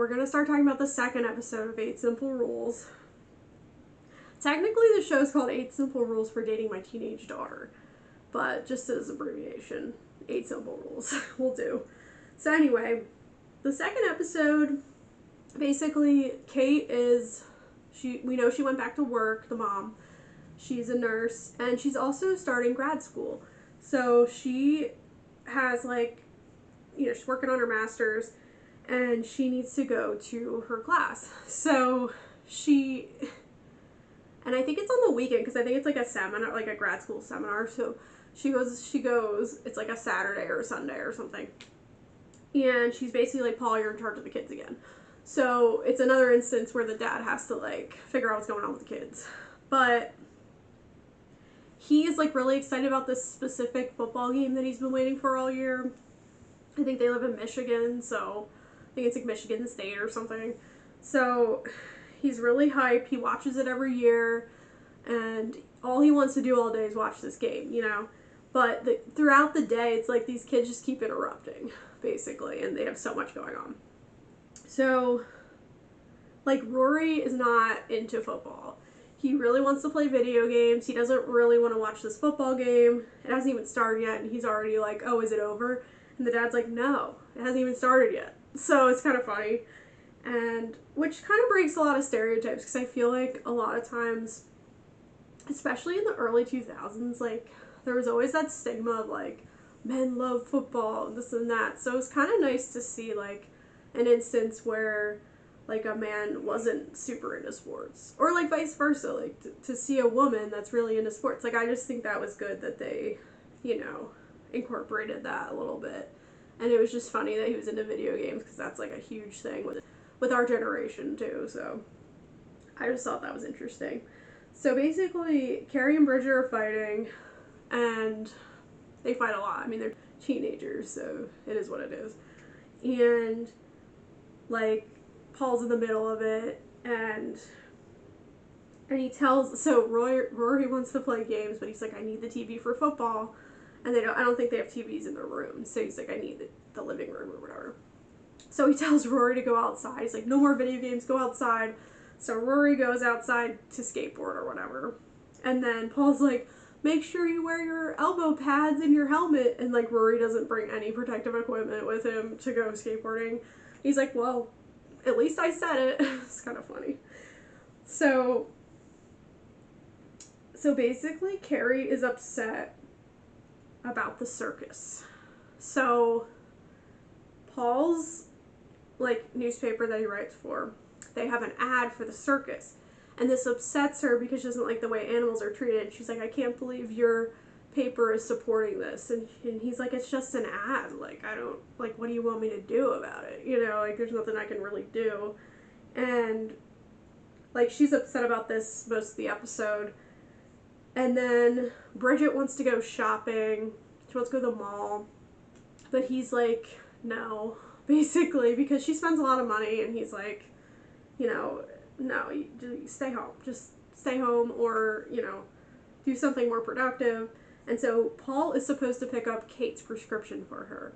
we're going to start talking about the second episode of 8 Simple Rules. Technically, the show's called 8 Simple Rules for Dating My Teenage Daughter, but just as abbreviation, 8 Simple Rules will do. So anyway, the second episode, basically, Kate is, we know she went back to work, the mom. She's a nurse, and she's also starting grad school. So she has, like, she's working on her master's, and she needs to go to her class. So and I think it's on the weekend, because I think it's like a seminar, like a grad school seminar. So she goes, it's like a Saturday or a Sunday or something. And she's basically like, Paul, you're in charge of the kids again. So it's another instance where the dad has to like figure out what's going on with the kids. But he is like really excited about this specific football game that he's been waiting for all year. I think they live in Michigan, so I think it's like Michigan State or something. So he's really hyped. He watches it every year, and all he wants to do all day is watch this game, But throughout the day, it's like these kids just keep interrupting, basically, and they have so much going on. So, like, Rory is not into football. He really wants to play video games. He doesn't really want to watch this football game. It hasn't even started yet, and he's already like, oh, is it over? And the dad's like, no, it hasn't even started yet. So it's kind of funny. And which kind of breaks a lot of stereotypes, because I feel like a lot of times, especially in the early 2000s, like, there was always that stigma of, like, men love football, and this and that. So it's kind of nice to see, like, an instance where, like, a man wasn't super into sports. Or, like, vice versa, like, to see a woman that's really into sports. Like, I just think that was good that they, incorporated that a little bit. And it was just funny that he was into video games, because that's, like, a huge thing with our generation, too. So I just thought that was interesting. So basically, Carrie and Bridget are fighting, and they fight a lot. I mean, they're teenagers, so it is what it is. And, like, Paul's in the middle of it, and he tells, so Rory wants to play games, but he's like, I need the TV for football, and I don't think they have TVs in their room, so he's like, I need the living room or whatever. So he tells Rory to go outside. He's like, no more video games, go outside. So Rory goes outside to skateboard or whatever, and then Paul's like, make sure you wear your elbow pads and your helmet, and like Rory doesn't bring any protective equipment with him to go skateboarding. He's like, well, at least I said it. It's kind of funny. So basically, Carrie is upset about the circus. So Paul's, like, newspaper that he writes for, they have an ad for the circus. And this upsets her because she doesn't like the way animals are treated. She's like, I can't believe your paper is supporting this. And he's like, it's just an ad. Like, I don't, like, what do you want me to do about it? Like, there's nothing I can really do. And, like, she's upset about this most of the episode. And then Bridget wants to go shopping. She wants to go to the mall. But he's like, no, basically, because she spends a lot of money, and he's like, no, you stay home. Just stay home, or, do something more productive. And so Paul is supposed to pick up Kate's prescription for her,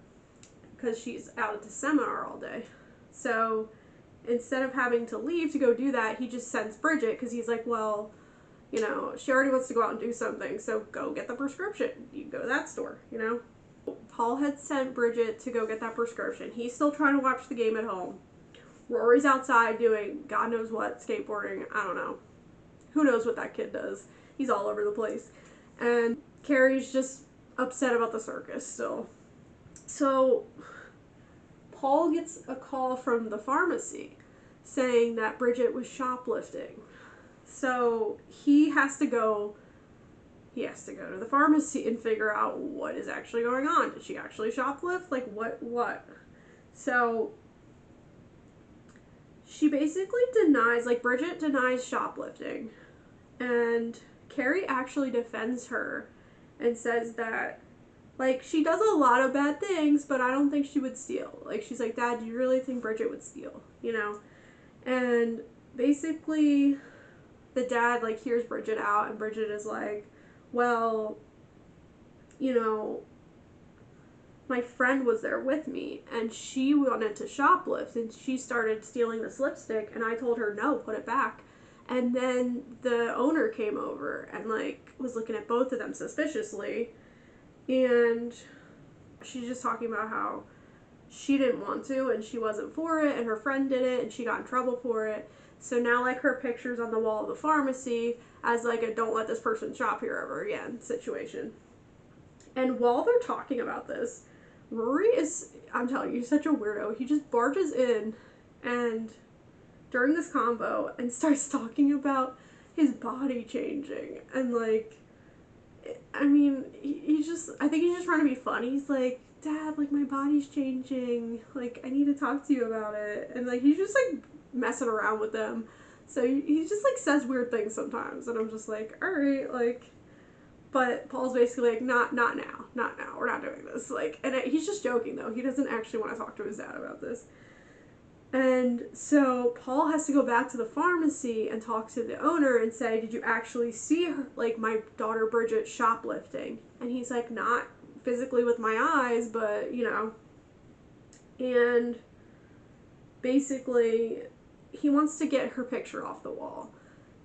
because she's out at the seminar all day. So instead of having to leave to go do that, he just sends Bridget, because he's like, well, she already wants to go out and do something, so go get the prescription. You can go to that store, Paul had sent Bridget to go get that prescription. He's still trying to watch the game at home. Rory's outside doing God knows what, skateboarding, I don't know. Who knows what that kid does. He's all over the place. And Carrie's just upset about the circus still. So Paul gets a call from the pharmacy saying that Bridget was shoplifting. So he has to go to the pharmacy and figure out what is actually going on. Did she actually shoplift? Like, what? So she basically denies, like, Bridget denies shoplifting, and Carrie actually defends her and says that, like, she does a lot of bad things, but I don't think she would steal. Like, she's like, Dad, do you really think Bridget would steal? And basically the dad, like, hears Bridget out, and Bridget is like, well, my friend was there with me, and she wanted to shoplift, and she started stealing this lipstick, and I told her, no, put it back. And then the owner came over and, like, was looking at both of them suspiciously, and she's just talking about how she didn't want to, and she wasn't for it, and her friend did it, and she got in trouble for it. So now, like, her picture's on the wall of the pharmacy as, like, a don't let this person shop here ever again situation. And while they're talking about this, Rory is, I'm telling you, such a weirdo. He just barges in and during this combo and starts talking about his body changing. And, like, I mean, he's just, I think he's just trying to be funny. He's like, Dad, like, my body's changing. Like, I need to talk to you about it. And, like, he's just, like, messing around with them. So he just, like, says weird things sometimes. And I'm just like, all right, like, but Paul's basically like, not now, we're not doing this. Like, and he's just joking though. He doesn't actually want to talk to his dad about this. And so Paul has to go back to the pharmacy and talk to the owner and say, did you actually see her, like, my daughter Bridget shoplifting? And he's like, not physically with my eyes, but, you know. And basically, he wants to get her picture off the wall.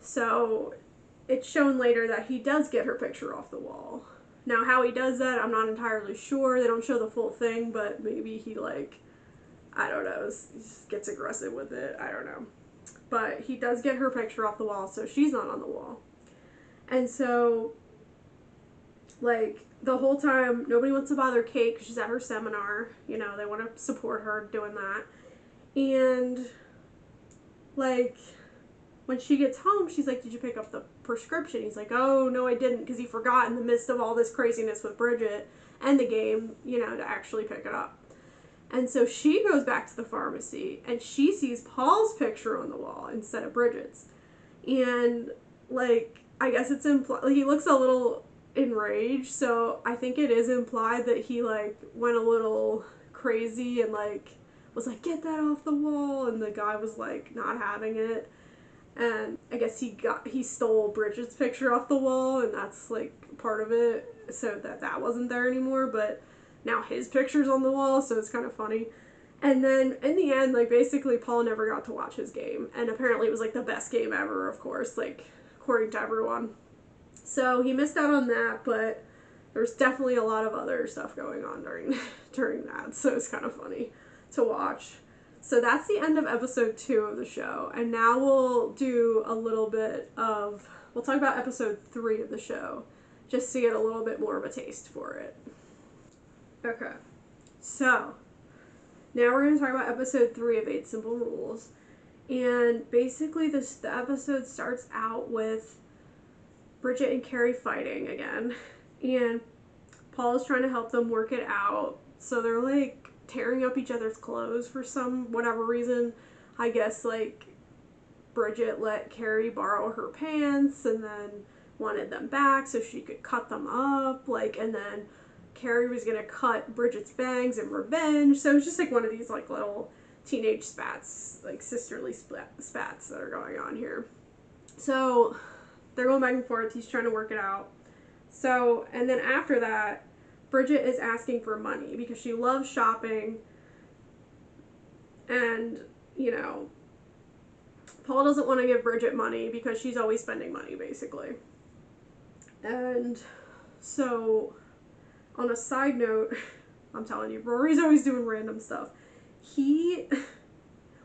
So it's shown later that he does get her picture off the wall. Now, how he does that, I'm not entirely sure. They don't show the full thing, but maybe he, like, I don't know, just gets aggressive with it. I don't know. But he does get her picture off the wall, so she's not on the wall. And so, like, the whole time, nobody wants to bother Kate because she's at her seminar. You know, they want to support her doing that. And, like, when she gets home, she's like, did you pick up the prescription? He's like, oh, no, I didn't, because he forgot in the midst of all this craziness with Bridget and the game, you know, to actually pick it up. And so she goes back to the pharmacy, and she sees Paul's picture on the wall instead of Bridget's. And, like, I guess it's implied, like, he looks a little enraged, so I think it is implied that he, like, went a little crazy and, like, was like, get that off the wall, and the guy was, like, not having it. And I guess he stole Bridget's picture off the wall, and that's, like, part of it, so that wasn't there anymore, but now his picture's on the wall, so it's kind of funny. And then, in the end, like, basically Paul never got to watch his game, and apparently it was, like, the best game ever, of course, like, according to everyone. So he missed out on that, but there's definitely a lot of other stuff going on during that, so it's kind of funny to watch. So that's the end of episode 2 of the show. And now we'll do a little bit of, we'll talk about episode 3 of the show, just to get a little bit more of a taste for it. Okay. So, now we're going to talk about episode 3 of 8 Simple Rules. And basically the episode starts out with Bridget and Carrie fighting again. And Paul is trying to help them work it out. So they're, like, tearing up each other's clothes for whatever reason. I guess, like, Bridget let Carrie borrow her pants and then wanted them back so she could cut them up, like, and then Carrie was gonna cut Bridget's bangs in revenge. So it's just, like, one of these, like, little teenage spats, like, sisterly spats that are going on here. So they're going back and forth. He's trying to work it out. So, and then after that, Bridget is asking for money because she loves shopping, and, you know, Paul doesn't want to give Bridget money because she's always spending money, basically. And so, on a side note, I'm telling you, Rory's always doing random stuff. He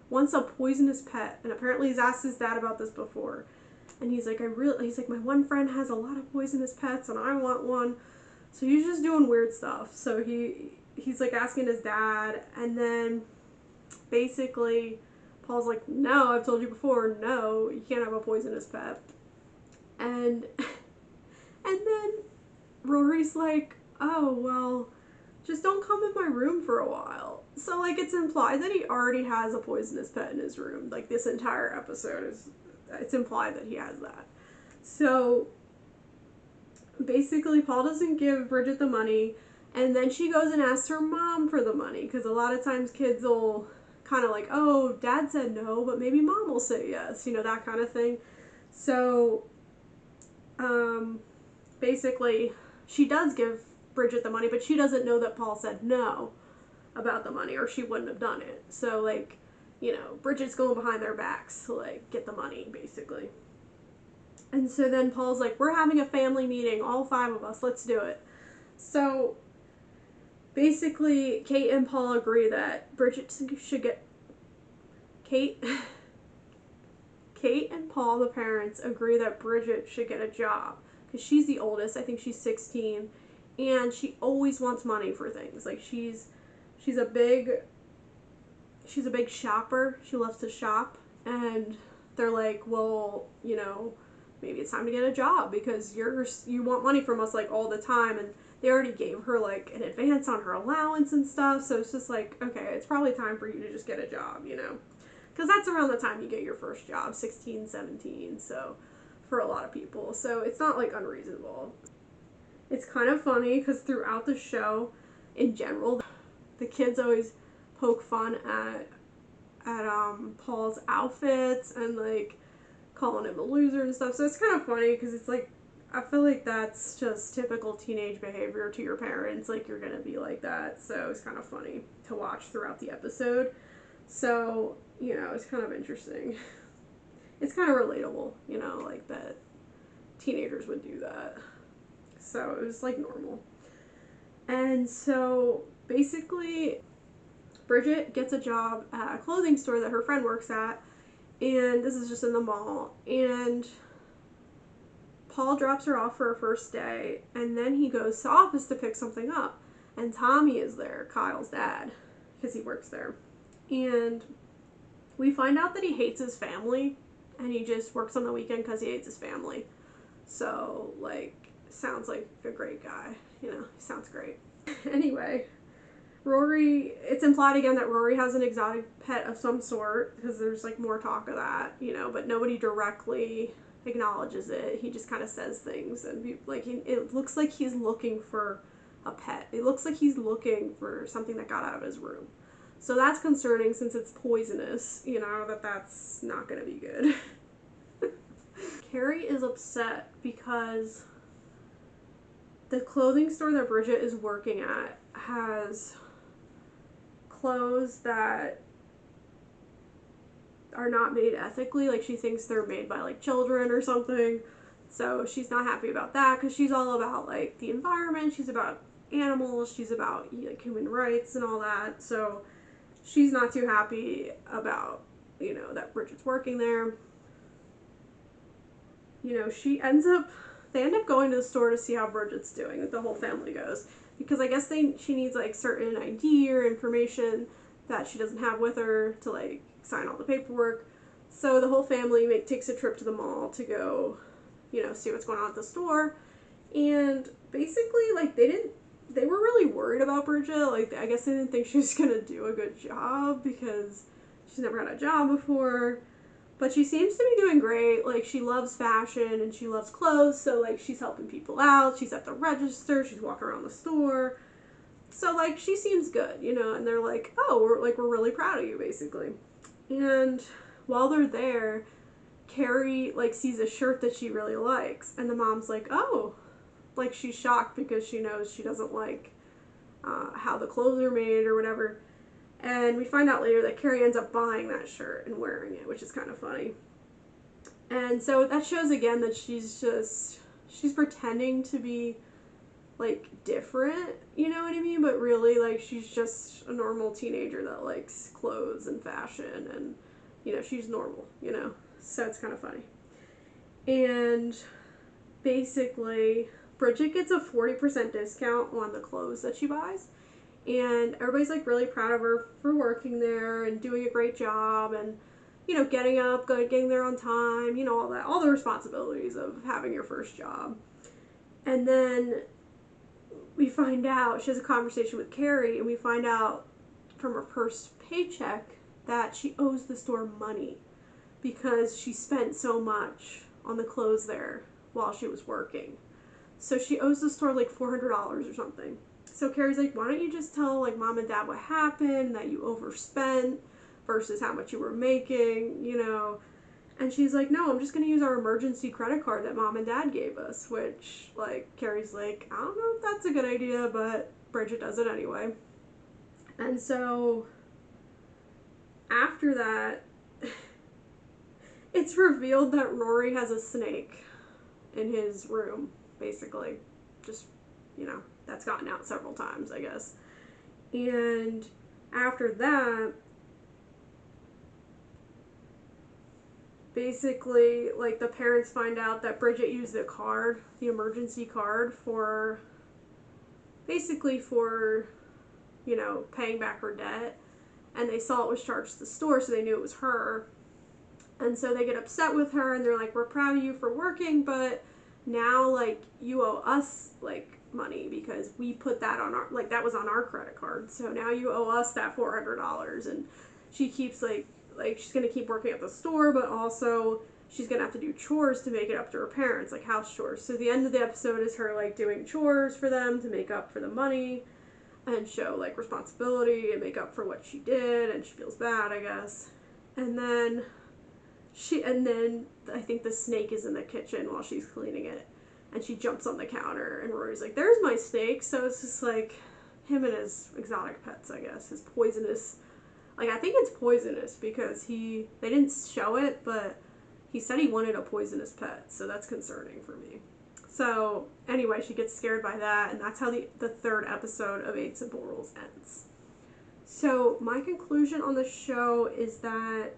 wants a poisonous pet, and apparently he's asked his dad about this before. And he's like, he's like, my one friend has a lot of poisonous pets, and I want one. So he's just doing weird stuff. So he's like asking his dad, and then basically Paul's like, no, I've told you before, no, you can't have a poisonous pet. And then Rory's like, oh, well, just don't come in my room for a while. So, like, it's implied that he already has a poisonous pet in his room. Like, this entire episode it's implied that he has that. So basically, Paul doesn't give Bridget the money, and then she goes and asks her mom for the money, because a lot of times kids will kind of like, oh, dad said no, but maybe mom will say yes, you know, that kind of thing. So, basically, she does give Bridget the money, but she doesn't know that Paul said no about the money, or she wouldn't have done it. So, like, you know, Bridget's going behind their backs to, like, get the money, basically. And so then Paul's like, we're having a family meeting, all 5 of us, let's do it. So, basically, Kate and Paul agree that Bridget should get... Kate and Paul, the parents, agree that Bridget should get a job. Because she's the oldest, I think she's 16, and she always wants money for things. Like, she's a big shopper. She loves to shop, and they're like, well, you know, maybe it's time to get a job because you want money from us, like, all the time. And they already gave her, like, an advance on her allowance and stuff, so it's just like, okay, it's probably time for you to just get a job, you know, because that's around the time you get your first job, 16, 17, so for a lot of people, so it's not, like, unreasonable. It's kind of funny because throughout the show, in general, the kids always poke fun at Paul's outfits and, like, calling him a loser and stuff. So it's kind of funny because it's like, I feel like that's just typical teenage behavior to your parents. Like, you're gonna be like that. So it's kind of funny to watch throughout the episode. So, you know, it's kind of interesting. It's kind of relatable, you know, like that teenagers would do that. So it was like normal. And so basically, Bridget gets a job at a clothing store that her friend works at, and this is just in the mall, and Paul drops her off for her first day, and then he goes to the office to pick something up, and Tommy is there, Kyle's dad, because he works there, and we find out that he hates his family, and he just works on the weekend because he hates his family. So, like, sounds like a great guy, you know, he sounds great. Anyway, Rory, it's implied again that Rory has an exotic pet of some sort, because there's, like, more talk of that, you know, but nobody directly acknowledges it. He just kind of says things, and, like, it looks like he's looking for a pet. It looks like he's looking for something that got out of his room. So that's concerning since it's poisonous, you know, that's not going to be good. Carrie is upset because the clothing store that Bridget is working at has clothes that are not made ethically. Like, she thinks they're made by, like, children or something. So she's not happy about that because she's all about, like, the environment. She's about animals. She's about, like, human rights and all that. So she's not too happy about, you know, that Bridget's working there. You know, they end up going to the store to see how Bridget's doing. Like, the whole family goes. Because I guess she needs, like, certain ID or information that she doesn't have with her to, like, sign all the paperwork. So the whole family takes a trip to the mall to go, you know, see what's going on at the store. And basically, like, they were really worried about Bridget. Like, I guess they didn't think she was gonna do a good job because she's never had a job before. But she seems to be doing great. Like, she loves fashion and she loves clothes, so, like, she's helping people out. She's at the register. She's walking around the store. So, like, she seems good, you know, and they're like, oh, we're really proud of you, basically. And while they're there, Carrie, like, sees a shirt that she really likes, and the mom's like, oh, like, she's shocked because she knows she doesn't like how the clothes are made or whatever. And we find out later that Carrie ends up buying that shirt and wearing it, which is kind of funny. And so that shows again that she's pretending to be, like, different, you know what I mean? But really, like, she's just a normal teenager that likes clothes and fashion, and, you know, she's normal, you know? So it's kind of funny. And basically, Bridget gets a 40% discount on the clothes that she buys. And everybody's, like, really proud of her for working there and doing a great job and, you know, getting up, getting there on time, you know, all that, all the responsibilities of having your first job. And then we find out, she has a conversation with Carrie, and we find out from her first paycheck that she owes the store money because she spent so much on the clothes there while she was working. So she owes the store, like, $400 or something. So Carrie's like, why don't you just tell, like, mom and dad what happened, that you overspent versus how much you were making, you know? And she's like, no, I'm just going to use our emergency credit card that mom and dad gave us, which, like, Carrie's like, I don't know if that's a good idea, but Bridget does it anyway. And so after that, it's revealed that Rory has a snake in his room, basically. Just, that's gotten out several times, I guess. And after that, basically, like, the parents find out that Bridget used the card, the emergency card, for paying back her debt. And they saw it was charged to the store, so they knew it was her. And so they get upset with her, and they're like, we're proud of you for working, but now, like, you owe us, like, money because we put that on our, like, that was on our credit card. So now you owe us that $400. And she keeps, like she's going to keep working at the store, but also she's going to have to do chores to make it up to her parents, like house chores. So the end of the episode is her, like, doing chores for them to make up for the money and show, like, responsibility and make up for what she did, and she feels bad, I guess. And then I think the snake is in the kitchen while she's cleaning it, and she jumps on the counter, and Rory's like, there's my snake. So it's just like him and his exotic pets, I guess, his poisonous, like, I think it's poisonous because they didn't show it, but he said he wanted a poisonous pet, so that's concerning for me. So anyway, she gets scared by that, and that's how the third episode of 8 Simple Rules ends. So my conclusion on the show is that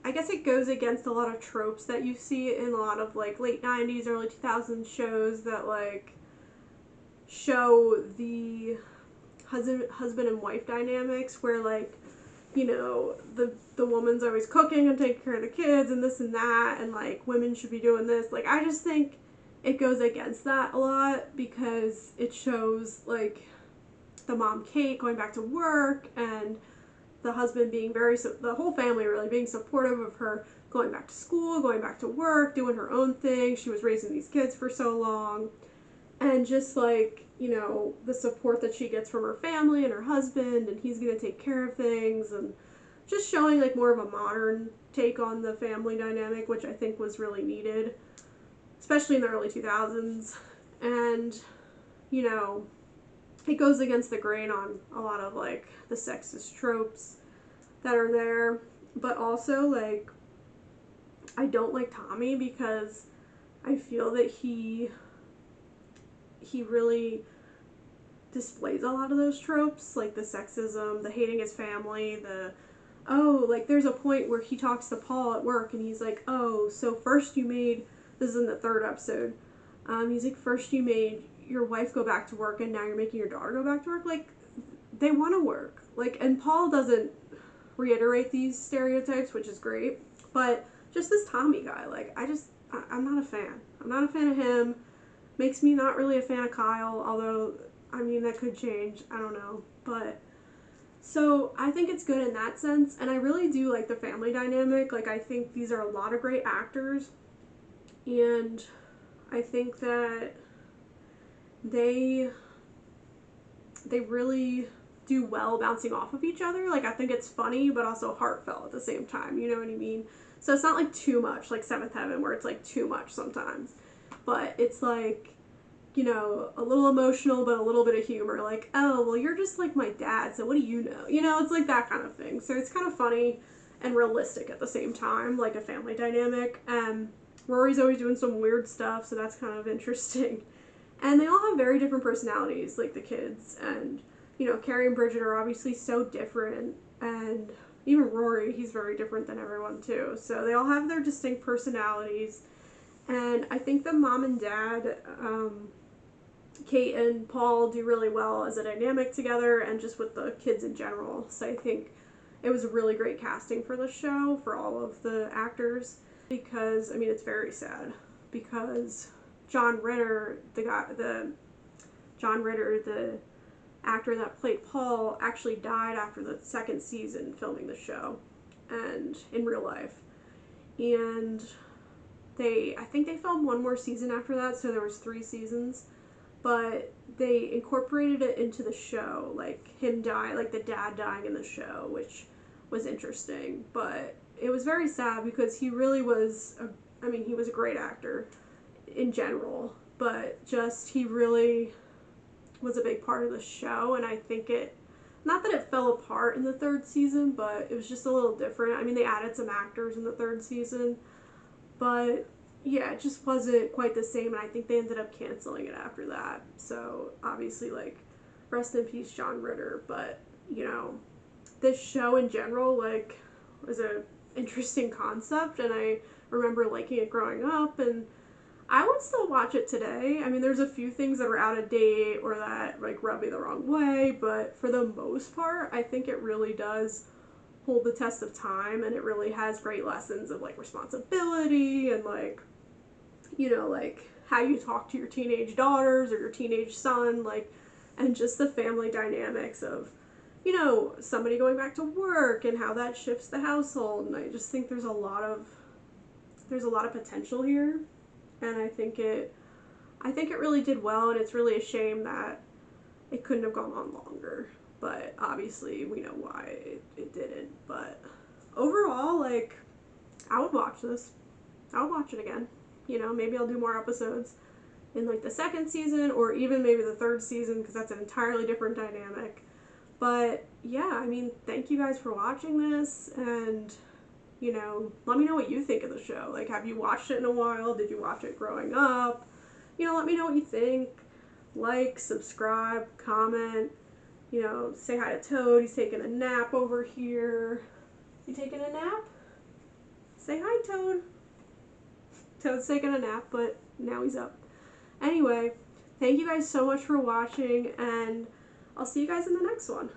I guess it goes against a lot of tropes that you see in a lot of, like, late 90s, early 2000s shows that, like, show the husband and wife dynamics where, like, the woman's always cooking and taking care of the kids and this and that, and, like, women should be doing this. Like, I just think it goes against that a lot because it shows, like, the mom, Kate, going back to work, and the husband being the whole family really being supportive of her going back to school, going back to work, doing her own thing. She was raising these kids for so long. And just, like, the support that she gets from her family and her husband, and he's going to take care of things, and just showing, like, more of a modern take on the family dynamic, which I think was really needed, especially in the early 2000s. And, it goes against the grain on a lot of, like, the sexist tropes that are there. But also, like, I don't like Tommy because I feel that he really displays a lot of those tropes, like the sexism, the hating his family, like, there's a point where he talks to Paul at work, and he's like, oh, so first you made, this is in the third episode, he's like, first you made your wife go back to work, and now you're making your daughter go back to work. Like, they want to work. Like, and Paul doesn't reiterate these stereotypes, which is great, but just this Tommy guy, like, I'm not a fan. I'm not a fan of him. Makes me not really a fan of Kyle, although, I mean, that could change. I don't know. But, so, I think it's good in that sense, and I really do like the family dynamic. Like, I think these are a lot of great actors, and I think that they really do well bouncing off of each other. Like, I think it's funny, but also heartfelt at the same time, you know what I mean? So it's not, like, too much, like Seventh Heaven, where it's, like, too much sometimes. But it's, like, a little emotional, but a little bit of humor. Like, oh, well, you're just like my dad, so what do you know? It's like that kind of thing. So it's kind of funny and realistic at the same time, like a family dynamic. Rory's always doing some weird stuff, so that's kind of interesting. And they all have very different personalities, like the kids. And, Carrie and Bridget are obviously so different. And even Rory, he's very different than everyone, too. So they all have their distinct personalities. And I think the mom and dad, Kate and Paul, do really well as a dynamic together, and just with the kids in general. So I think it was a really great casting for the show, for all of the actors. Because, I mean, it's very sad. Because John Ritter, the actor that played Paul, actually died after the second season filming the show, and in real life. And I think they filmed one more season after that, so there was 3 seasons, but they incorporated it into the show, like him dying, like the dad dying in the show, which was interesting, but it was very sad because he really was, he was a great actor in general, but just he really was a big part of the show, and I think not that it fell apart in the third season, but it was just a little different. I mean, they added some actors in the third season, but yeah, it just wasn't quite the same, and I think they ended up canceling it after that. So obviously, like, rest in peace, John Ritter. But this show in general, like, was a interesting concept, and I remember liking it growing up, and I would still watch it today. I mean, there's a few things that are out of date or that like rub me the wrong way, but for the most part, I think it really does hold the test of time, and it really has great lessons of like responsibility and like like how you talk to your teenage daughters or your teenage son, like, and just the family dynamics of somebody going back to work and how that shifts the household. And I just think there's a lot of potential here, and I think it really did well, and it's really a shame that it couldn't have gone on longer. But obviously we know why it didn't. But overall, like, I would watch this. I would watch it again. Maybe I'll do more episodes in like the second season or even maybe the third season, because that's an entirely different dynamic. But yeah, I mean, thank you guys for watching this, and let me know what you think of the show. Like, have you watched it in a while? Did you watch it growing up? Let me know what you think. Like, subscribe, comment, say hi to Toad. He's taking a nap over here. You taking a nap? Say hi, Toad. Toad's taking a nap, but now he's up. Anyway, thank you guys so much for watching, and I'll see you guys in the next one.